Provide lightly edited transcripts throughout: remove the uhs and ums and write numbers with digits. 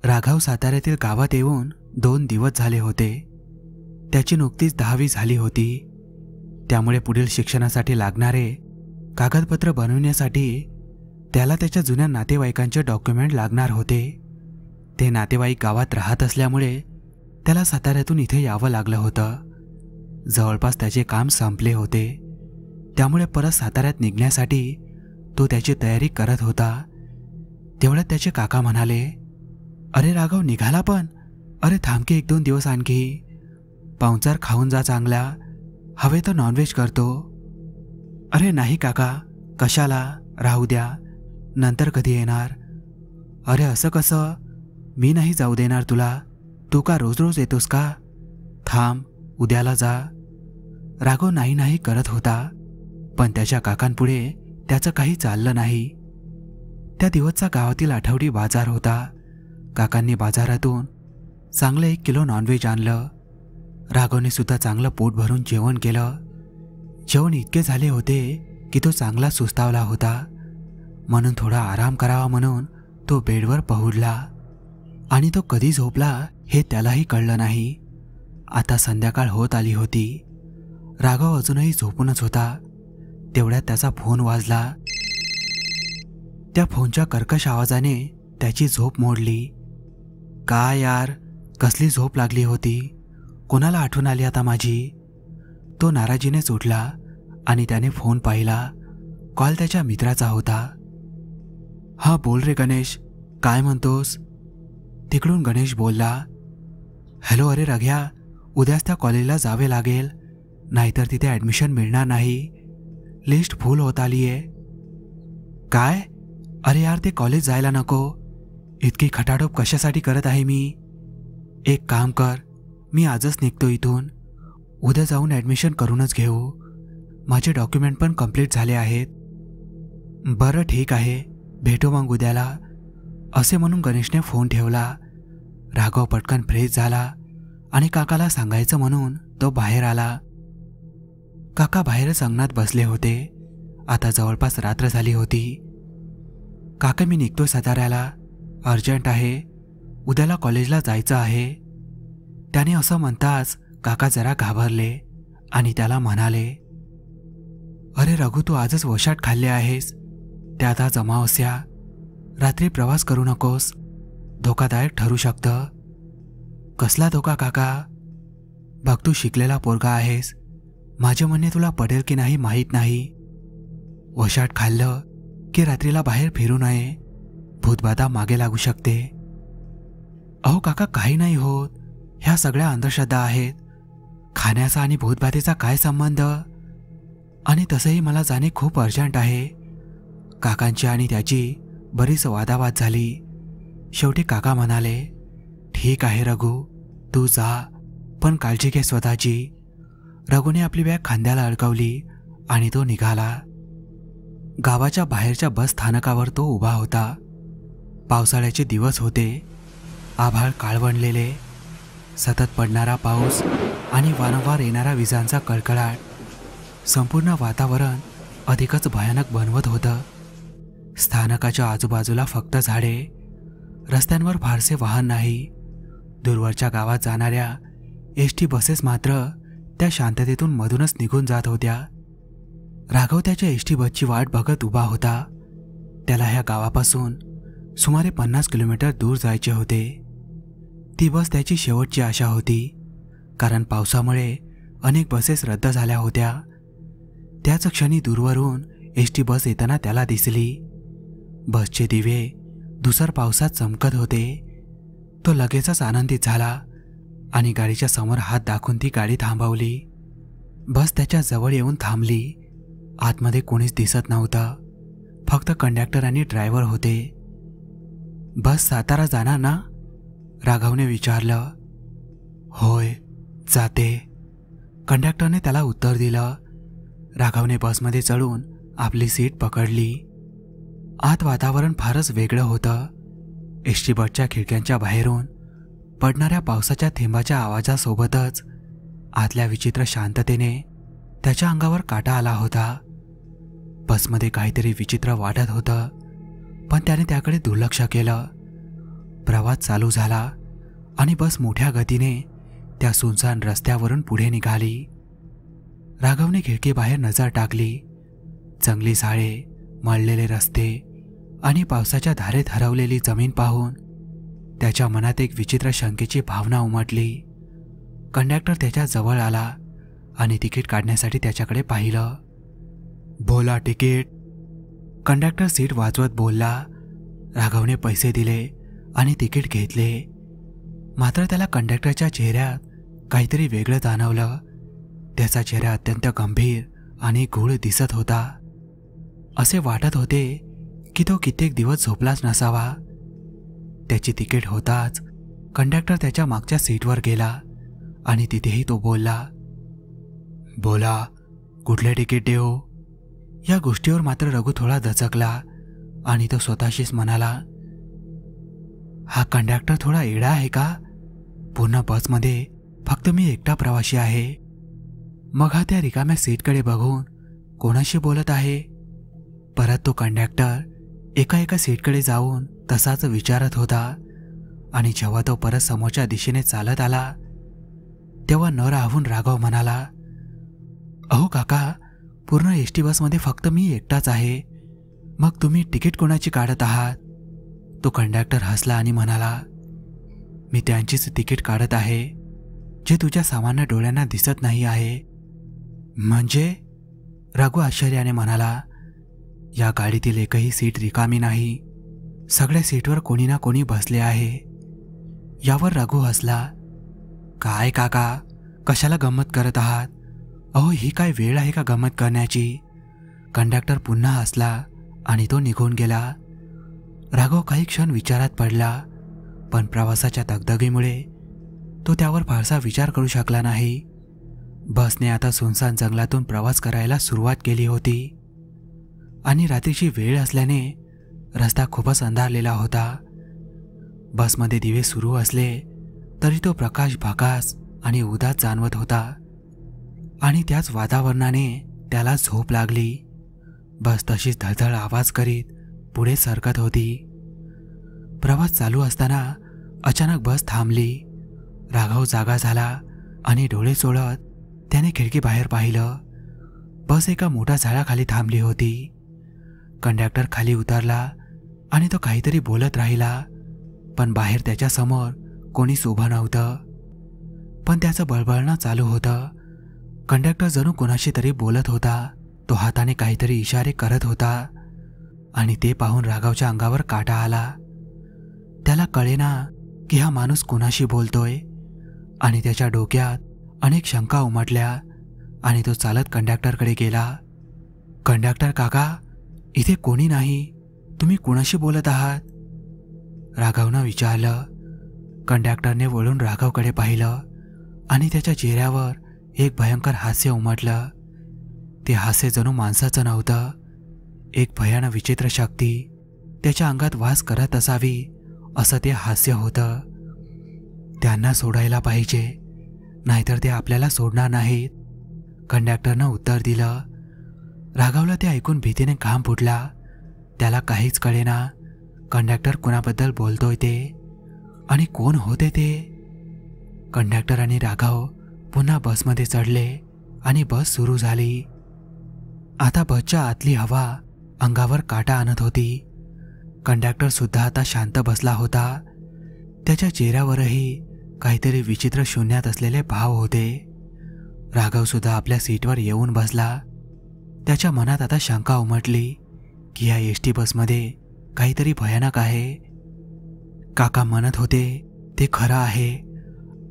राघव साताऱ्यातील गावात येऊन 2 दिवस झाले होते. त्याची नुकतीच 10वी झाली होती. त्यामुळे पुढील शिक्षणासाठी लागणारे कागदपत्र बनवण्यासाठी त्याला त्याच्या जुन्या नातेवाईकांचे डॉक्युमेंट लागणार होते. ते नातेवाईक गावात राहत असल्यामुळे त्याला साताऱ्यातून इथे यावं लागलं होतं. जवळपास त्याचे काम संपले होते. त्यामुळे परत साताऱ्यात निघण्यासाठी तो त्याची तयारी करत होता. तेवढ्यात त्याचे काका म्हणाले, "अरे राघव, निघाला पण? अरे थांब की 1-2 दिवस आणखी. पाहुणचार खाऊन जा चांगला. हवे तर नॉनव्हेज करतो." "अरे नाही काका, कशाला, राहू द्या. नंतर कधी येणार?" "अरे असं कसं? मी नाही जाऊ देणार तुला. तू का रोज रोज येतोस का? थांब, उद्याला जा." राघव नाही नाही करत होता, पण त्याच्या काकांपुढे त्याचं काही चाललं नाही. त्या दिवसचा गावातील आठवडी बाजार होता. काकांनी बाजारातून चांगलं 1 किलो नॉनव्हेज आणलं. राघवने सुद्धा चांगलं पोट भरून जेवण केलं. जेवण इतके झाले होते की तो चांगला सुस्तावला होता. म्हणून थोडा आराम करावा म्हणून तो बेडवर पहुडला. आणि तो कधी झोपला हे त्यालाही कळलं नाही. आता संध्याकाळ होत आली होती. राघव अजूनही झोपूनच होता. तेवढ्यात त्याचा फोन वाजला. त्या फोनच्या कर्कश आवाजाने त्याची झोप मोडली. "काय यार, कसली झोप लागली होती? कोणाला आठवण आली आता माझी?" तो नाराजीनेच उठला आणि त्याने फोन पाहिला. कॉल त्याच्या मित्राचा होता. "हां बोल रे गणेश, काय म्हणतोस?" तिकडून गणेश बोलला. "हॅलो, अरे रघ्या, उद्याच त्या कॉलेजला जावे लागेल, नाहीतर तिथे ॲडमिशन मिळणार नाही. लिस्ट फुल होत आलीये." "काय? अरे यार, ते कॉलेज जायला नको. इतकी खटाटोप कशासाठी करत आहे मी? एक काम कर, मी आजच निघतो इथून. उद्या जाऊन ॲडमिशन करूनच घेऊ. माझे डॉक्युमेंट पण कंप्लीट झाले आहेत." "बरं ठीक आहे, भेटू मग उद्याला." असे म्हणून गणेशने फोन ठेवला. राघव पटकन फ्रेश झाला आणि काकाला सांगायचं म्हणून तो बाहेर आला. काका बाहेरच अंगणात बसले होते. आता जवळपास रात्र झाली होती. "काका, मी निघतोय साताऱ्याला. अर्जंट आहे. उद्याला कॉलेजला जायचं आहे." त्याने असं म्हणताच काका जरा घाबरले आणि त्याला म्हणाले, "अरे रघु, तू आजच वशाट खाल्ले आहेस. त्यात आज अमावस्या. रात्री प्रवास करू नकोस. धोकादायक ठरू शकतं." "कसला धोका काका?" "बघ, तू शिकलेला पोरगा आहेस. माझे म्हणणे तुला पटेल की नाही माहीत नाही. वशाट खाल्लं की रात्रीला बाहेर फिरू नये. भूतबाधा मागे लागू शकते." "अहो काका, काही नाही होत. ह्या सगळ्या अंधश्रद्धा आहेत. खाण्याचा आणि भूतबाधेचा काय संबंध? आणि तसंही मला जाणे खूप अर्जंट आहे." काकांची आणि त्याची बरीच वादावाद झाली. शेवटी काका म्हणाले, "ठीक आहे रघु, तू जा, पण काळजी घे स्वतःची." रघुने आपली बॅग खांद्याला अडकवली आणि तो निघाला. गावाच्या बाहेरच्या बस स्थानकावर तो उभा होता. पावसाळ्याचे दिवस होते. आभाळ काळवंडलेले. सतत पडणारा पाऊस आणि वारंवार येणारा विजांचा कडकडाट संपूर्ण वातावरण अधिकच भयानक बनवत होतं. स्थानकाच्या आजूबाजूला फक्त झाडे. रस्त्यांवर फारसे वाहन नाही. दूरवरच्या गावात जाणाऱ्या एसटी बसेस मात्र त्या शांततेतून मधूनच निघून जात होत्या. राघव त्याच्या एसटी बसची वाट बघत उभा होता. त्याला ह्या गावापासून सुमारे 50 किलोमीटर दूर जायचे होते. ती बस त्याची शेवटची आशा होती, कारण पावसामुळे अनेक बसेस रद्द झाल्या होत्या. त्याच क्षणी दूरवरून एसटी बस येताना त्याला दिसली. बसचे दिवे धुसर पावसात चमकत होते. तो लगेचच आनंदित झाला आणि गाडीच्या समोर हात दाखवून ती गाडी थांबवली. बस त्याच्या जवळ येऊन थांबली. आतमध्ये कोणीच दिसत नव्हतं. फक्त कंडक्टर आणि ड्रायव्हर होते. "बस सातारा जाणार ना?" राघवने विचारलं. "होय, जाते." कंडक्टरने त्याला उत्तर दिलं. राघवने बसमध्ये चढून आपली सीट पकडली. आत वातावरण फारच वेगळं होतं. एसटी बसच्या खिडक्यांच्या बाहेरून पडणाऱ्या पावसाच्या थेंबाच्या आवाजासोबतच आतल्या विचित्र शांततेने त्याच्या अंगावर काटा आला होता. बसमध्ये काहीतरी विचित्र वाटत होतं, पण त्याने त्याकडे दुर्लक्ष केलं. प्रवास चालू झाला आणि बस मोठ्या गतीने त्या सुनसान रस्त्यावरून पुढे निघाली. राघवने खिडकीबाहेर नजर टाकली. जंगली झाडे, मळलेले रस्ते आणि पावसाच्या धारेत हरवलेली जमीन पाहून त्याच्या मनात एक विचित्र शंकेची भावना उमटली. कंडक्टर त्याच्या जवळ आला आणि तिकीट काढण्यासाठी त्याच्याकडे पाहिलं. बोला तिकीट. कंडक्टर सीट वाजवत बोलला. राघवने पैसे दिले आणि तिकीट घेतले. मात्र त्याला कंडक्टरच्या चेहऱ्यात काहीतरी वेगळं जाणवलं. त्याचा चेहरा अत्यंत गंभीर आणि गूढ दिसत होता. असे वाटत होते की तो कित्येक दिवस झोपलाच नसावा. त्याची तिकीट होताच कंडक्टर त्याच्या मागच्या सीटवर गेला आणि तिथेही तो बोलला, बोला कुठले तिकीट देऊ. या गोष्टीवर मात्र रघु थोडा दचकला आणि तो स्वतःशीच म्हणाला, हा कंडक्टर थोडा येडा आहे का? पूर्ण बसमध्ये फक्त मी एकटा प्रवासी आहे. मग हा त्या रिकाम्या सीटकडे बघून कोणाशी बोलत आहे? परत तो कंडक्टर एका सीटकडे जाऊन तसाच विचारत होता. आणि जेव्हा तो परत समोरच्या दिशेने चालत आला तेव्हा न राहून राघव म्हणाला, अहो काका, पूर्ण एसटी बसमध्ये फक्त मी एकटाच आहे. मग तुम्ही तिकीट कोणाची काढत आहात? तो कंडक्टर हसला आणि म्हणाला, मी त्यांचीच तिकीट काढत आहे जे तुझ्या सामान्य डोळ्यांना दिसत नाही आहे. म्हणजे? रघु आश्चर्याने म्हणाला, या गाडीतील एकही सीट रिकामी नाही. सगळ्या सीटवर कोणी ना कोणी बसले आहे. यावर रघु हसला. काय काका, कशाला गंमत करत आहात? अहो ही काय वेळ आहे का गंमत करण्याची? कंडक्टर पुन्हा हसला आणि तो निघून गेला. राघव काही क्षण विचारात पडला, पण प्रवासाच्या दगदगीमुळे तो त्यावर फारसा विचार करू शकला नाही. बसने आता सुनसान जंगलातून प्रवास करायला सुरुवात केली होती आणि रात्रीची वेळ असल्याने रस्ता खूपच अंधारलेला होता. बसमध्ये दिवे सुरू असले तरी तो प्रकाश भाकास आणि उदास जाणवत होता आणि त्याच वातावरणाने त्याला झोप लागली. बस तशीच धडधड आवाज करीत पुढे सरकत होती. प्रवास चालू असताना अचानक बस थांबली. राघव जागा झाला आणि डोळे चोळत त्याने खिडकी बाहेर पाहिलं. बस एका मोठ्या झाडाखाली थांबली होती. कंडक्टर खाली उतरला आणि तो काहीतरी बोलत राहिला, पण बाहेर त्याच्या समोर कोणीच उभं नव्हतं. पण त्याचं बळबळणं चालू होतं. कंडक्टर जणू कोणाशी तरी बोलत होता. तो हाताने काहीतरी इशारे करत होता आणि ते पाहून राघवच्या अंगावर काटा आला. त्याला कळेना की हा माणूस कोणाशी बोलतोय आणि त्याच्या डोक्यात अनेक शंका उमटल्या आणि तो चालत कंडक्टरकडे गेला. कंडक्टर काका, इथे कोणी नाही. तुम्ही कोणाशी बोलत आहात? राघवनं विचारलं. कंडक्टरने वळून राघवकडे पाहिलं आणि त्याच्या चेहऱ्यावर एक भयंकर हास्य उमटलं. ते हास्य जणू माणसाचं नव्हतं. एक भयानक विचित्र शक्ती त्याच्या अंगात वास करत असावी असं ते हास्य होतं. त्यांना सोडायला पाहिजे, नाहीतर ते आपल्याला सोडणार नाहीत, कंडक्टरनं उत्तर दिलं. राघवला ते ऐकून भीतीने घाम फुटला. त्याला काहीच कळेना कंडक्टर कुणाबद्दल बोलतोय ते आणि कोण होते ते. कंडक्टर आणि राघव पुन्हा बसमध्ये चढले आणि बस सुरू झाली. आता बसच्या आतली हवा अंगावर काटा आणत होती. कंडक्टर सुद्धा आता शांत बसला होता. त्याच्या चेहऱ्यावरही काहीतरी विचित्र शून्यात असलेले भाव होते. राघव सुद्धा आपल्या सीटवर येऊन बसला. त्याच्या मनात आता शंका उमटली की या एसटी बसमध्ये काहीतरी भयानक आहे. काका म्हणत होते ते खरं आहे.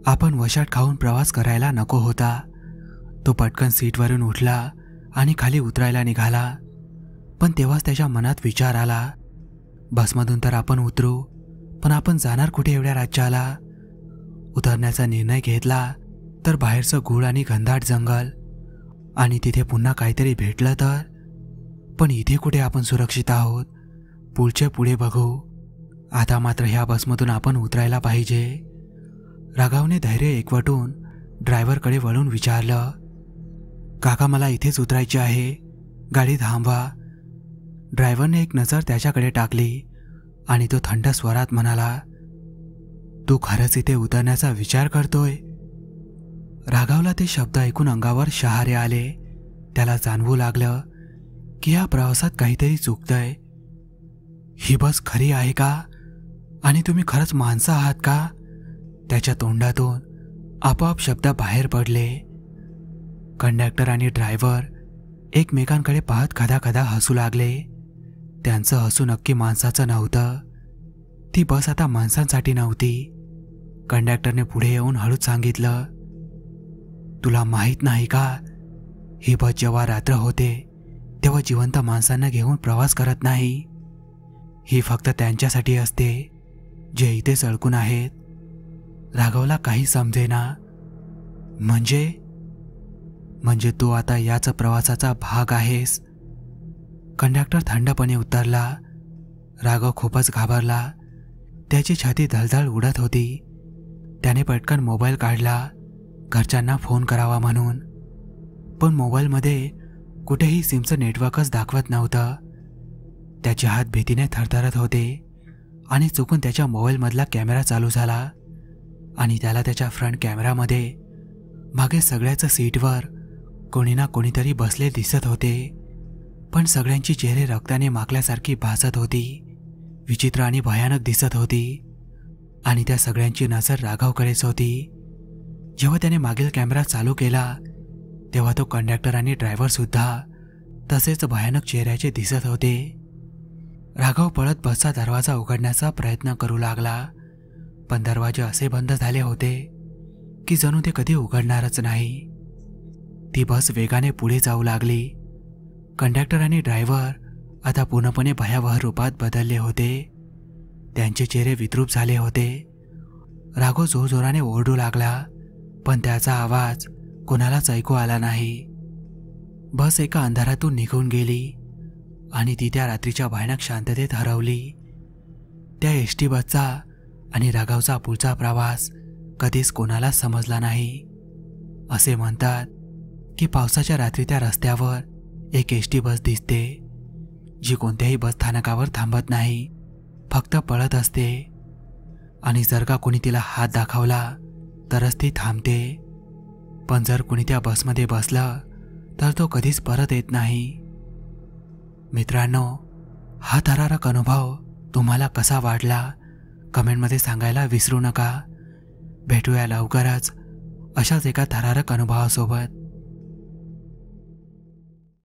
आपण वशाट खाऊन प्रवास करायला नको होता. तो पटकन सीटवरून उठला आणि खाली उतरायला निघाला. पण तेव्हाच त्याच्या मनात विचार आला, बसमधून तर आपण उतरू, पण आपण जाणार कुठे एवढ्या राज्याला? उतरण्याचा निर्णय घेतला तर बाहेरचं गूढ आणि घनदाट जंगल आणि तिथे पुन्हा काहीतरी भेटलं तर. पण इथे कुठे आपण सुरक्षित आहोत? पुढचे पुढे बघू. आता मात्र ह्या बसमधून आपण उतरायला पाहिजे. राघवने धैर्य एकवटून ड्रायव्हरकडे वळून विचारलं, काका मला इथेच उतरायचे आहे, गाडी थांबवा. ड्रायव्हरने एक नजर त्याच्याकडे टाकली आणि तो थंड स्वरात म्हणाला, तू खरंच इथे उतरण्याचा विचार करतोय? राघवला ते शब्द ऐकून अंगावर शहारे आले. त्याला जाणवू लागलं की या प्रवासात काहीतरी चुकतंय. ही बस खरी आहे का? आणि तुम्ही खरंच माणसं आहात का? त्याच्या तोंडातून आपोआप शब्द बाहेर पडले. कंडक्टर आणि ड्रायव्हर एकमेकांकडे पाहत खदाखदा हसू लागले. त्यांचं हसू नक्की माणसाचं नव्हतं. ती बस आता माणसांसाठी नव्हती. कंडक्टरने पुढे येऊन हळूच सांगितलं, तुला माहीत नाही का, ही बस जेव्हा रात्र होते तेव्हा जिवंत माणसांना घेऊन प्रवास करत नाही. ही फक्त त्यांच्यासाठी असते जे इथेच अडकून आहेत. राघवला काही समजेना. म्हणजे तू आता याच प्रवासाचा भाग आहेस? कंडक्टर थंडपणे उत्तरला. राघव खूपच घाबरला. त्याची छाती धडधड उडत होती. त्याने पटकन मोबाईल काढला घरच्यांना फोन करावा म्हणून. पण मोबाईलमध्ये कुठेही सिमचं नेटवर्कच दाखवत नव्हतं. त्याचे हात भीतीने थरथरत होते आणि चुकून त्याच्या मोबाईलमधला कॅमेरा चालू झाला आणि त्याला त्याच्या फ्रंट कॅमेरामध्ये मागे सगळ्याच सीटवर कोणी ना कोणीतरी बसले दिसत होते. पण सगळ्यांची चेहरे रक्ताने माखल्यासारखी भासत होती, विचित्र आणि भयानक दिसत होती. आणि त्या सगळ्यांची नजर राघवकडेच होती. जेव्हा त्याने मागील कॅमेरा चालू केला तेव्हा तो कंडक्टर आणि ड्रायव्हर सुद्धा तसेच भयानक चेहऱ्याचे दिसत होते. राघव पळत बसचा दरवाजा उघडण्याचा प्रयत्न करू लागला, पण दरवाजे असे बंद झाले होते की जणू ते कधी उघडणारच नाही. ती बस वेगाने पुढे जाऊ लागली. कंडक्टर आणि ड्रायव्हर आता पूर्णपणे भयावह रूपात बदलले होते. त्यांचे चेहरे विद्रूप झाले होते. राघव जोरजोराने ओरडू लागला, पण त्याचा आवाज कोणालाच ऐकू आला नाही. बस एका अंधारातून निघून गेली आणि ती त्या रात्रीच्या भयानक शांततेत हरवली. त्या एसटी बसचा आणि राघवचा पुढचा प्रवास कधीच कोणालाच समजला नाही. असे म्हणतात की पावसाच्या रात्री त्या रस्त्यावर एक एसटी बस दिसते जी कोणत्याही बस स्थानकावर थांबत नाही, फक्त पळत असते. आणि जर का कोणी तिला हात दाखवला तरच ती थांबते. पण जर कोणी त्या बसमध्ये बसलं तर तो कधीच परत येत नाही. मित्रांनो, हा थरारक अनुभव तुम्हाला कसा वाटला कमेंटमध्ये सांगायला विसरू नका. भेटूया लवकरच अशाच एका थरारक अनुभवासोबत.